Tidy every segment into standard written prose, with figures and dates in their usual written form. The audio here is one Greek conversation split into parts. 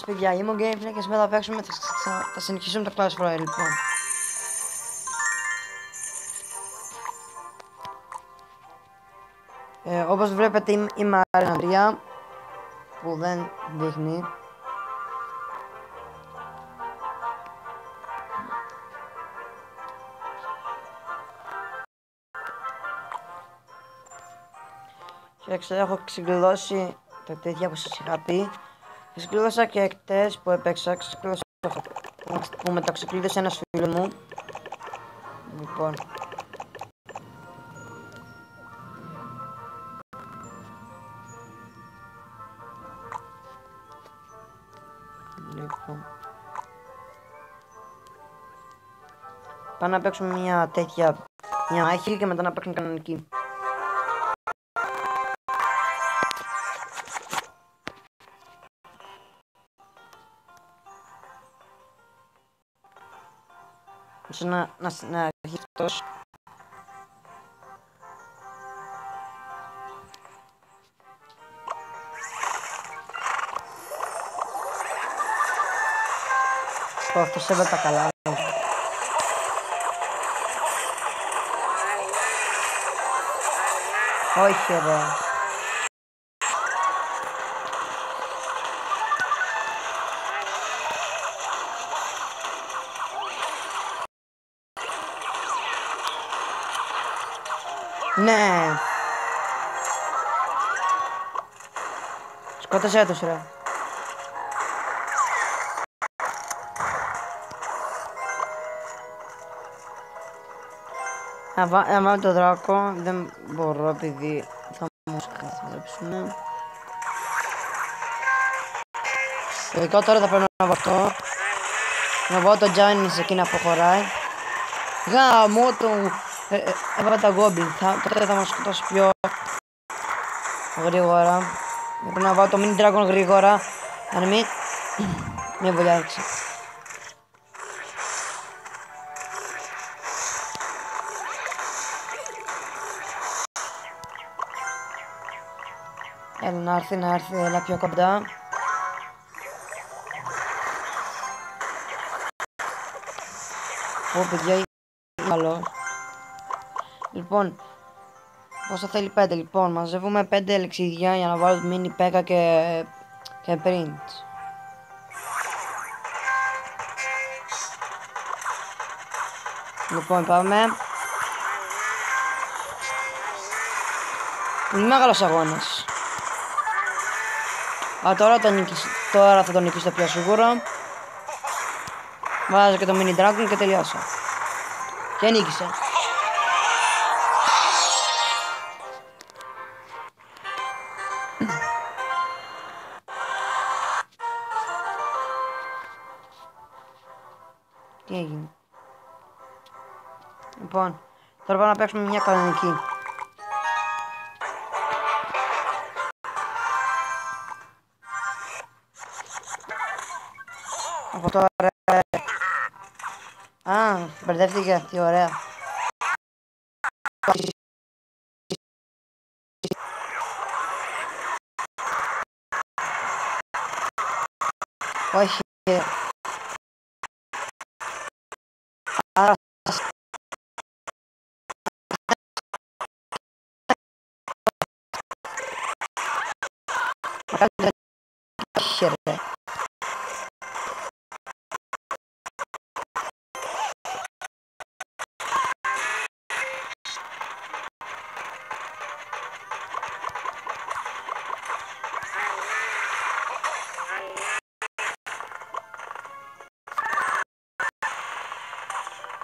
Παιδιά, είμαι ο Gameplay και σήμερα θα παίξουμε, θα συνεχίσουμε το Clash Royale λοιπόν. Όπως βλέπετε είμαι Arena 3 που δεν δείχνει. Κοιτάξτε, έχω ξεκλειδώσει τα τέτοια που σας είχα πει. Ξεκλείδωσα και εκτές που έπαιξα, ξεκλείδωσα που μεταξεκλείδωσε ένας φίλος μου. Λοιπόν. Πάμε να παίξουμε μια τέτοια, μια μάχη και μετά να παίξουμε κανονική. Να αρχίσει αυτός. Αυτός έβαλε τα καλά. Όχι ρε. Ναι. Σκότωσέ τους ρε. Να βάλω το δράκο, δεν μπορώ επειδή θα μου σκάφτεψουνε. Ειδικά τώρα θα πρέπει να βάλω αυτό. Να βάλω το Giant σε εκείνα που χωράει. Γάμο το! Έβαλα τα Goblin, τότε θα μας σκοτώσει πιο γρήγορα. Πρέπει να βάλω το Mini Dragon γρήγορα. Αν μην... μια βολιάριξη. Έλα να έρθει, έλα πιο κοντά. Ω παιδιά, είναι καλός. Λοιπόν, πόσα θέλει 5, λοιπόν, μαζεύουμε 5 ελεξίδια για να βάλω mini πέκα και print. Λοιπόν, πάμε. Είναι μεγάλος αγώνας. Τώρα θα τον νικήσω πιο σίγουρα. Βάζω και το mini dragon και τελειώσα. Και νίκησα. Τι έγινε? Λοιπόν, τώρα πάμε να παίξουμε μια κανονική. Από τώρα... Α, μπερδεύτηκε, τι ωραία. Όχι. Άρα... Όχι ρε.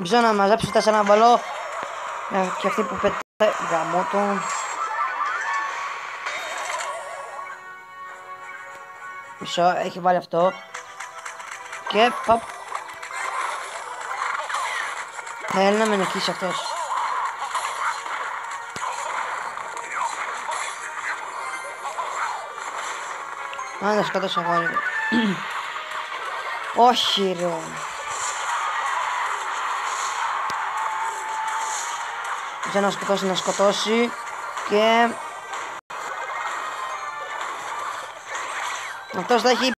Μισό να μαζέψω 4 μπαλό. Και αυτή που πετάει γαμώτο. Μισό, έχει βάλει αυτό. Και παπ. Θέλει να με νικήσει αυτός. Α, δεν σκότωσα εγώ λίγο. Όχι ρε. Για να σκοτώσει και αυτός θα έχει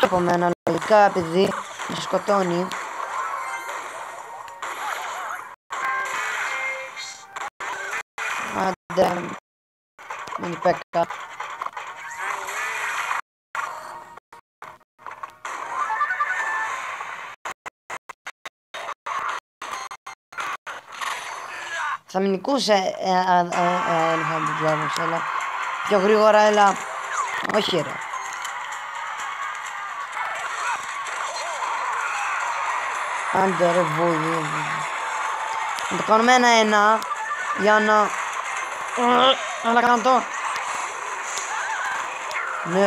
από μένα, λογικά, επειδή με σκοτώνει. Άντε, μην υπέκα. Θα με νικούσε αν είχα την διάβαση, αλλά πιο γρήγορα, έλα. Όχι ρε. Άντε ρε βούγι. Να το κάνουμε ένα-ένα για να... Αλλά κάνω το. Ναι.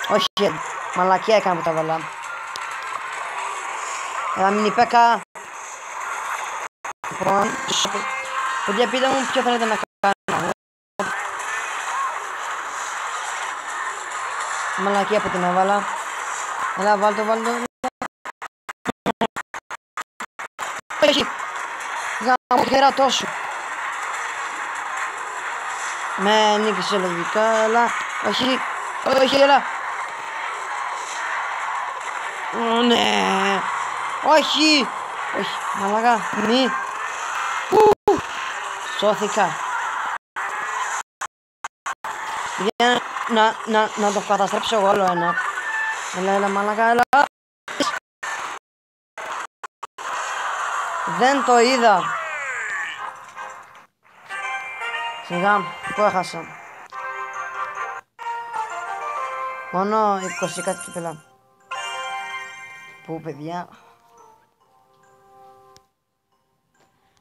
Όχι, μαλακία έκανα που τα βάλα. Έλα μην υπέκα. Λοιπόν, παιδιά πείτε μου ποιο θέλετε να κάνω. Μαλακία που την έβαλα. Έλα βάλτο. Όχι. Γάμο χερατό σου. Με νίκησε λογικά, αλλά όχι, έλα. Ναι. Όχι, μαλακά, μη. Σώθηκα. Για να το καταστρέψω εγώ άλλο ένα. Έλα μαλακά, έλα. Δεν το είδα. Σιγά, πού έχασα. Μόνο 20 κάτι κύπελα. Πού παιδιά.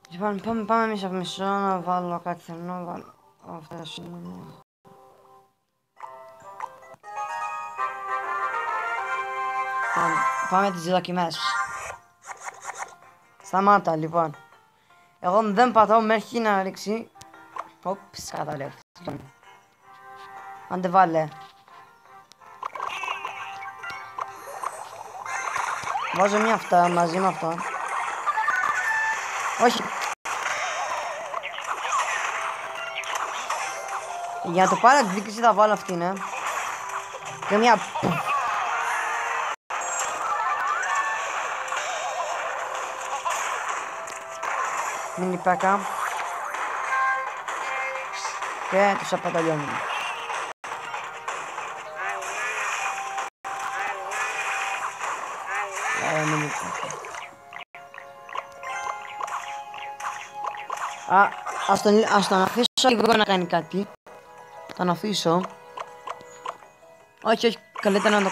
Λοιπόν, πάμε μισό από μισό να βάλω κάτι θέλω να βάλω. Αυτές είναι. Πάμε τις δοκιμές. Σταμάτα λοιπόν. Εγώ δεν πατάω μέχρι να ρίξει. Οπς, καταλάβεις. Άντε βάλε. Βάζω μια αυτά μαζί με αυτό. Όχι. Για να το πάρω εκδίκηση θα βάλω αυτή, ναι. Και μια... Μίνι πάκα. Και τους απαταλιώνουμε. Μίνι πάκα. Ας τον αφήσω λίγο να κάνει κάτι. Τον αφήσω. Όχι, καλύτερα να το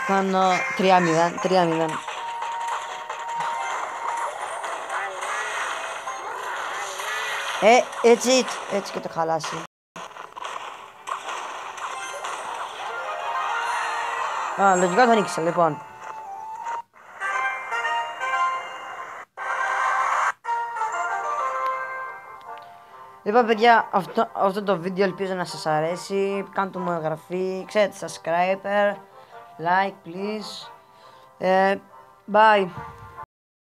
κάνω 3-0. Έτσι και το χαλάσει. Λογικά το ανοίξα, λοιπόν. Λοιπόν παιδιά, αυτό το βίντεο ελπίζω να σας αρέσει. Κάντε μου εγγραφή, ξέρετε, subscriber, like please. Bye.